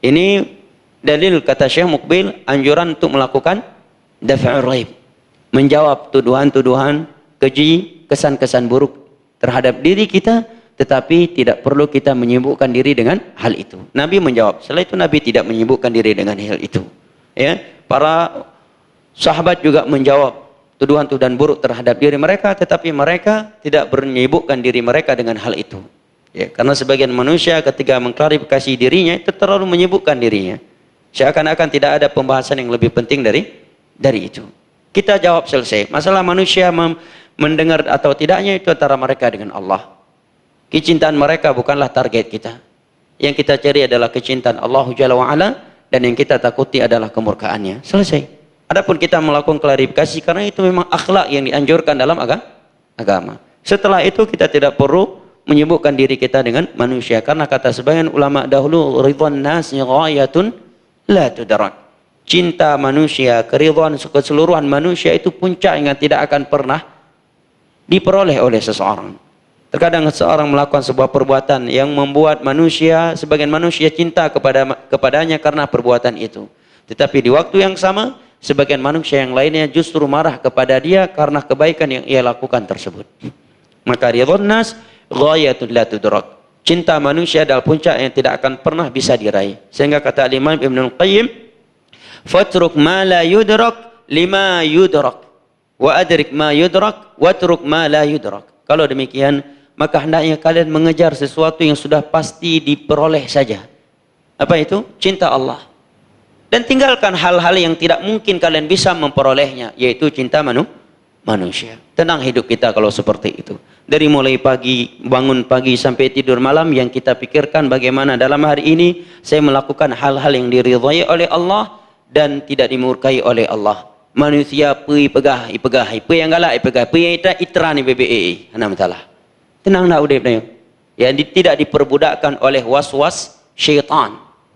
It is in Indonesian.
Ini dalil kata Syekh Muqbil anjuran untuk melakukan daf'ur raib, menjawab tuduhan-tuduhan keji, kesan-kesan buruk terhadap diri kita, tetapi tidak perlu kita menyibukkan diri dengan hal itu. Nabi menjawab. Setelah itu Nabi tidak menyibukkan diri dengan hal itu. Ya, para sahabat juga menjawab tuduhan-tuduhan buruk terhadap diri mereka, tetapi mereka tidak menyibukkan diri mereka dengan hal itu. Ya, karena sebagian manusia ketika mengklarifikasi dirinya itu terlalu menyibukkan dirinya. Seakan-akan tidak ada pembahasan yang lebih penting dari itu. Kita jawab selesai. Masalah manusia mendengar atau tidaknya itu antara mereka dengan Allah. Kecintaan mereka bukanlah target kita. Yang kita cari adalah kecintaan Allah Jalla wa'ala, dan yang kita takuti adalah kemurkaannya. Selesai. Adapun kita melakukan klarifikasi karena itu memang akhlak yang dianjurkan dalam agama. Setelah itu kita tidak perlu menyibukkan diri kita dengan manusia, karena kata sebagian ulama dahulu, ridwan nas ghayatun la tudrak. Cinta manusia, keridhaan keseluruhan manusia itu puncak yang tidak akan pernah diperoleh oleh seseorang. Terkadang seseorang melakukan sebuah perbuatan yang membuat manusia, sebagian manusia cinta kepadanya karena perbuatan itu. Tetapi di waktu yang sama, sebagian manusia yang lainnya justru marah kepada dia karena kebaikan yang ia lakukan tersebut. Maka ridwan nas ghayatul la tudrak. Cinta manusia adalah puncak yang tidak akan pernah bisa diraih. Sehingga kata Imam Ibnul Qayyim, fatruk ma la yudrak lima yudrak wa adrik ma yudrak watruk ma la yudrak. Kalau demikian, maka hendaknya kalian mengejar sesuatu yang sudah pasti diperoleh saja. Apa itu? Cinta Allah. Dan tinggalkan hal-hal yang tidak mungkin kalian bisa memperolehnya, yaitu cinta manusia. Tenang hidup kita kalau seperti itu. Dari mulai pagi, bangun pagi sampai tidur malam, yang kita pikirkan bagaimana dalam hari ini saya melakukan hal-hal yang diridhai oleh Allah dan tidak dimurkai oleh Allah. Manusia pegah yang galak pegah yang itra ni BBA ana masalah. Tenang dah udip dia. Ya, tidak diperbudakkan oleh was-was syaitan.